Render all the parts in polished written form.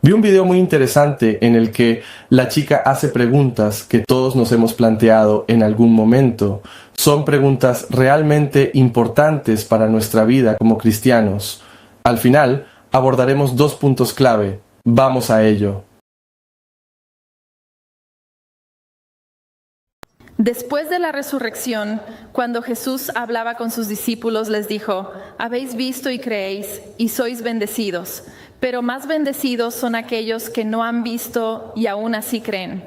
Vi un video muy interesante en el que la chica hace preguntas que todos nos hemos planteado en algún momento. Son preguntas realmente importantes para nuestra vida como cristianos. Al final, abordaremos dos puntos clave. Vamos a ello. Después de la resurrección, cuando Jesús hablaba con sus discípulos, les dijo: habéis visto y creéis, y sois bendecidos, pero más bendecidos son aquellos que no han visto y aún así creen.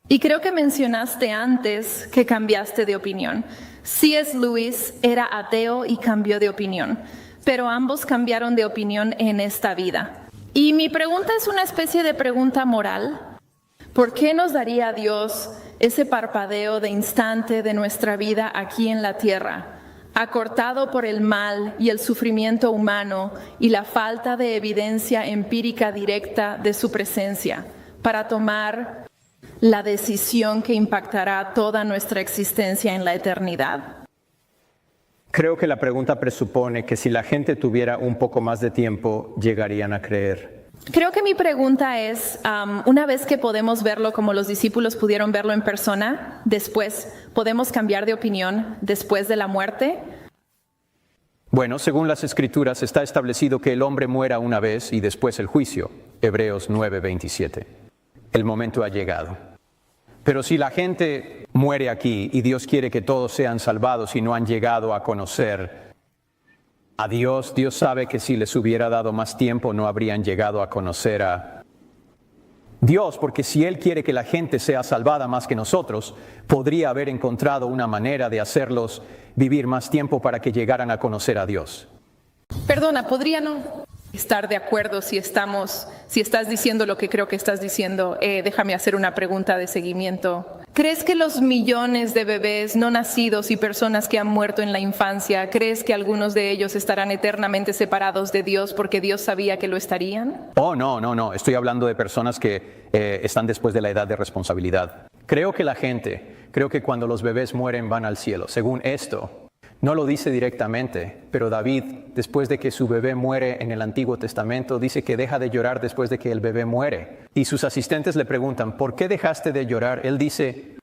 Y creo que mencionaste antes que cambiaste de opinión. C.S. Lewis era ateo y cambió de opinión, pero ambos cambiaron de opinión en esta vida. Y mi pregunta es una especie de pregunta moral. ¿Por qué nos daría Dios ese parpadeo de instante de nuestra vida aquí en la tierra, acortado por el mal y el sufrimiento humano y la falta de evidencia empírica directa de su presencia, para tomar la decisión que impactará toda nuestra existencia en la eternidad? Creo que la pregunta presupone que si la gente tuviera un poco más de tiempo, llegarían a creer. Creo que mi pregunta es, una vez que podemos verlo como los discípulos pudieron verlo en persona, después, ¿podemos cambiar de opinión después de la muerte? Bueno, según las Escrituras está establecido que el hombre muera una vez y después el juicio. Hebreos 9:27. El momento ha llegado. Pero si la gente muere aquí y Dios quiere que todos sean salvados y no han llegado a conocer a Dios, Dios sabe que si les hubiera dado más tiempo no habrían llegado a conocer a Dios, porque si Él quiere que la gente sea salvada más que nosotros, podría haber encontrado una manera de hacerlos vivir más tiempo para que llegaran a conocer a Dios. Perdona, ¿podría no estar de acuerdo si estás diciendo lo que creo que estás diciendo? Déjame hacer una pregunta de seguimiento. ¿Crees que los millones de bebés no nacidos y personas que han muerto en la infancia, crees que algunos de ellos estarán eternamente separados de Dios porque Dios sabía que lo estarían? Oh, no. Estoy hablando de personas que están después de la edad de responsabilidad. Creo que cuando los bebés mueren van al cielo. Según esto, no lo dice directamente, pero David, después de que su bebé muere en el Antiguo Testamento, dice que deja de llorar después de que el bebé muere. Y sus asistentes le preguntan, ¿por qué dejaste de llorar? Él dice,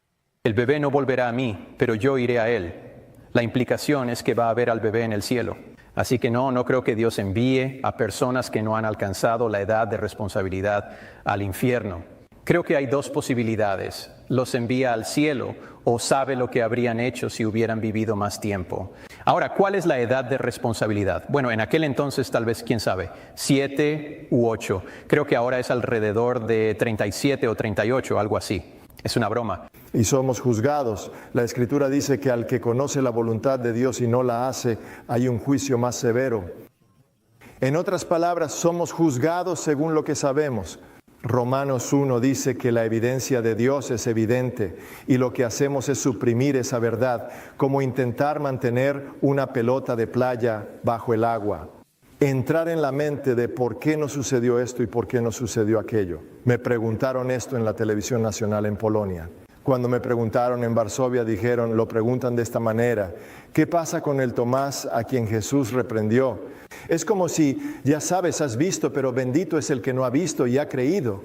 el bebé no volverá a mí, pero yo iré a él. La implicación es que va a ver al bebé en el cielo. Así que no creo que Dios envíe a personas que no han alcanzado la edad de responsabilidad al infierno. Creo que hay dos posibilidades. Los envía al cielo o sabe lo que habrían hecho si hubieran vivido más tiempo. Ahora, ¿cuál es la edad de responsabilidad? Bueno, en aquel entonces tal vez, quién sabe, 7 u 8. Creo que ahora es alrededor de 37 o 38, algo así. Es una broma. Y somos juzgados. La Escritura dice que al que conoce la voluntad de Dios y no la hace, hay un juicio más severo. En otras palabras, somos juzgados según lo que sabemos. Romanos 1 dice que la evidencia de Dios es evidente y lo que hacemos es suprimir esa verdad, como intentar mantener una pelota de playa bajo el agua. Entrar en la mente de por qué no sucedió esto y por qué no sucedió aquello. Me preguntaron esto en la televisión nacional en Polonia. Cuando me preguntaron en Varsovia, lo preguntan de esta manera: ¿qué pasa con el Tomás a quien Jesús reprendió? Es como si, ya sabes, has visto, pero bendito es el que no ha visto y ha creído.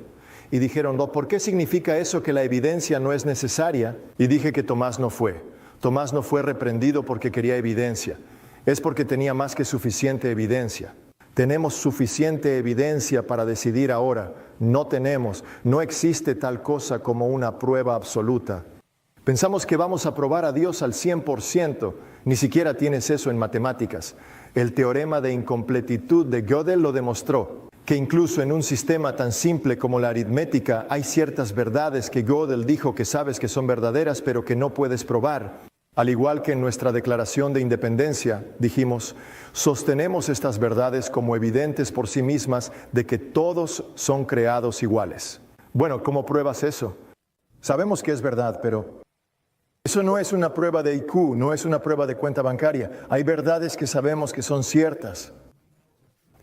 Y dijeron, ¿por qué significa eso que la evidencia no es necesaria? Y dije que Tomás no fue. Tomás no fue reprendido porque quería evidencia. Es porque tenía más que suficiente evidencia. Tenemos suficiente evidencia para decidir ahora. No existe tal cosa como una prueba absoluta. Pensamos que vamos a probar a Dios al 100%. Ni siquiera tienes eso en matemáticas. El teorema de incompletitud de Gödel lo demostró, que incluso en un sistema tan simple como la aritmética hay ciertas verdades que Gödel dijo que sabes que son verdaderas, pero que no puedes probar. Al igual que en nuestra declaración de independencia, dijimos, sostenemos estas verdades como evidentes por sí mismas de que todos son creados iguales. Bueno, ¿cómo pruebas eso? Sabemos que es verdad, pero eso no es una prueba de IQ, no es una prueba de cuenta bancaria. Hay verdades que sabemos que son ciertas.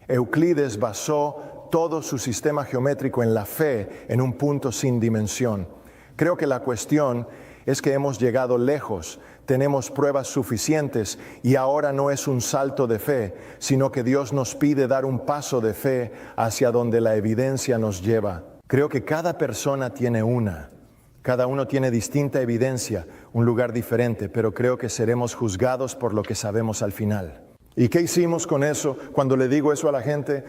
Euclides basó todo su sistema geométrico en la fe, en un punto sin dimensión. Creo que la cuestión es que hemos llegado lejos, tenemos pruebas suficientes y ahora no es un salto de fe, sino que Dios nos pide dar un paso de fe hacia donde la evidencia nos lleva. Creo que cada persona tiene una. Cada uno tiene distinta evidencia, un lugar diferente, pero creo que seremos juzgados por lo que sabemos al final. ¿Y qué hicimos con eso cuando le digo eso a la gente?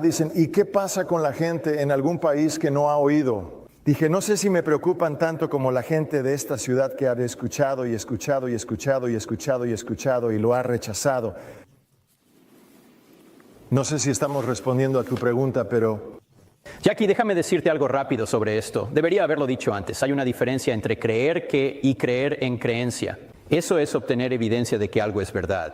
Dicen, ¿y qué pasa con la gente en algún país que no ha oído? Dije, no sé si me preocupan tanto como la gente de esta ciudad que ha escuchado y escuchado y escuchado y escuchado y escuchado y lo ha rechazado. No sé si estamos respondiendo a tu pregunta, pero... Jackie, déjame decirte algo rápido sobre esto. Debería haberlo dicho antes. Hay una diferencia entre creer que y creer en creencia. Eso es obtener evidencia de que algo es verdad,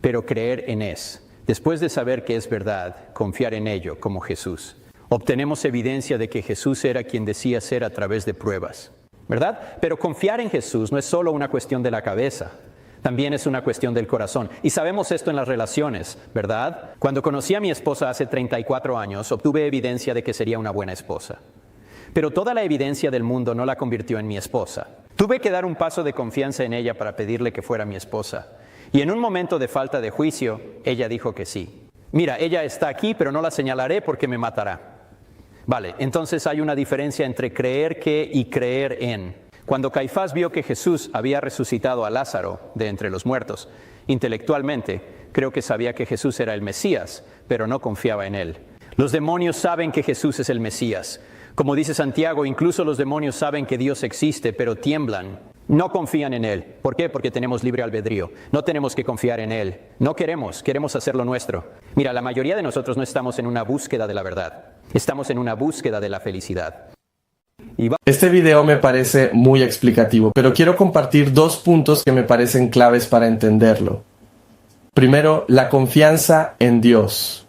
pero creer en es. Después de saber que es verdad, confiar en ello, como Jesús. Obtenemos evidencia de que Jesús era quien decía ser a través de pruebas, ¿verdad? Pero confiar en Jesús no es solo una cuestión de la cabeza. También es una cuestión del corazón. Y sabemos esto en las relaciones, ¿verdad? Cuando conocí a mi esposa hace 34 años, obtuve evidencia de que sería una buena esposa. Pero toda la evidencia del mundo no la convirtió en mi esposa. Tuve que dar un paso de confianza en ella para pedirle que fuera mi esposa. Y en un momento de falta de juicio, ella dijo que sí. Mira, ella está aquí, pero no la señalaré porque me matará. Vale, entonces hay una diferencia entre creer que y creer en. Cuando Caifás vio que Jesús había resucitado a Lázaro de entre los muertos, intelectualmente creo que sabía que Jesús era el Mesías, pero no confiaba en él. Los demonios saben que Jesús es el Mesías. Como dice Santiago, incluso los demonios saben que Dios existe, pero tiemblan. No confían en Él. ¿Por qué? Porque tenemos libre albedrío. No tenemos que confiar en Él. No queremos hacer lo nuestro. Mira, la mayoría de nosotros no estamos en una búsqueda de la verdad. Estamos en una búsqueda de la felicidad. Este video me parece muy explicativo, pero quiero compartir 2 puntos que me parecen claves para entenderlo. Primero, la confianza en Dios.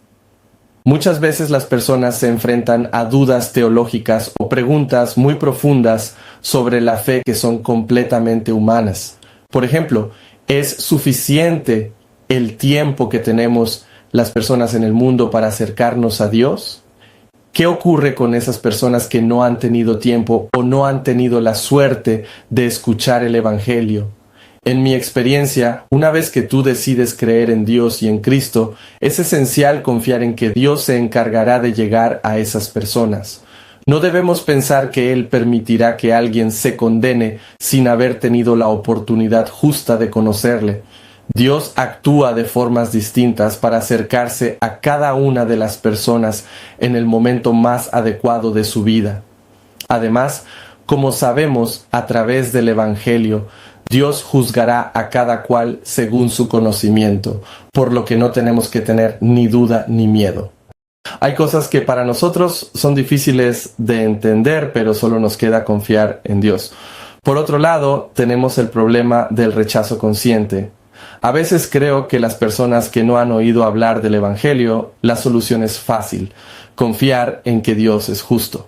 Muchas veces las personas se enfrentan a dudas teológicas o preguntas muy profundas sobre la fe que son completamente humanas. Por ejemplo, ¿es suficiente el tiempo que tenemos las personas en el mundo para acercarnos a Dios? ¿Qué ocurre con esas personas que no han tenido tiempo o no han tenido la suerte de escuchar el Evangelio? En mi experiencia, una vez que tú decides creer en Dios y en Cristo, es esencial confiar en que Dios se encargará de llegar a esas personas. No debemos pensar que Él permitirá que alguien se condene sin haber tenido la oportunidad justa de conocerle. Dios actúa de formas distintas para acercarse a cada una de las personas en el momento más adecuado de su vida. Además, como sabemos a través del Evangelio, Dios juzgará a cada cual según su conocimiento, por lo que no tenemos que tener ni duda ni miedo. Hay cosas que para nosotros son difíciles de entender, pero solo nos queda confiar en Dios. Por otro lado, tenemos el problema del rechazo consciente. A veces creo que las personas que no han oído hablar del Evangelio, la solución es fácil, confiar en que Dios es justo.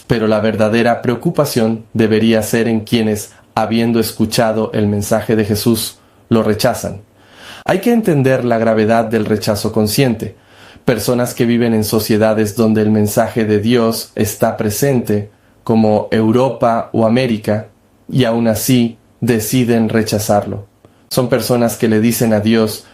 Pero la verdadera preocupación debería ser en quienes, habiendo escuchado el mensaje de Jesús, lo rechazan. Hay que entender la gravedad del rechazo consciente. Personas que viven en sociedades donde el mensaje de Dios está presente, como Europa o América, y aún así deciden rechazarlo. Son personas que le dicen a Dios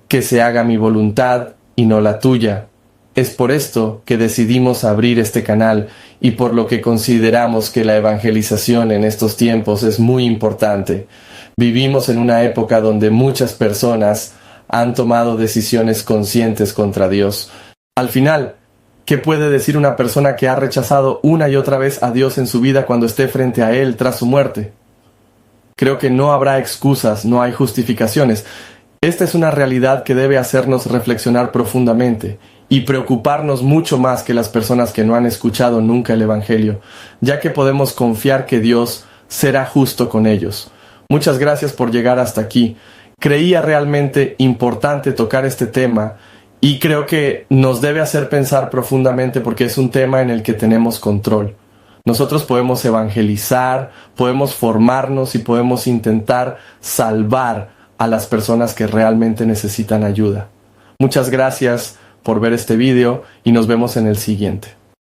que se haga mi voluntad y no la tuya. Es por esto que decidimos abrir este canal y por lo que consideramos que la evangelización en estos tiempos es muy importante. Vivimos en una época donde muchas personas han tomado decisiones conscientes contra Dios. Al final, ¿qué puede decir una persona que ha rechazado una y otra vez a Dios en su vida cuando esté frente a Él tras su muerte? Creo que no habrá excusas, no hay justificaciones. Esta es una realidad que debe hacernos reflexionar profundamente y preocuparnos mucho más que las personas que no han escuchado nunca el Evangelio, ya que podemos confiar que Dios será justo con ellos. Muchas gracias por llegar hasta aquí. Creía realmente importante tocar este tema y creo que nos debe hacer pensar profundamente porque es un tema en el que tenemos control. Nosotros podemos evangelizar, podemos formarnos y podemos intentar salvar a las personas que realmente necesitan ayuda. Muchas gracias por ver este video y nos vemos en el siguiente.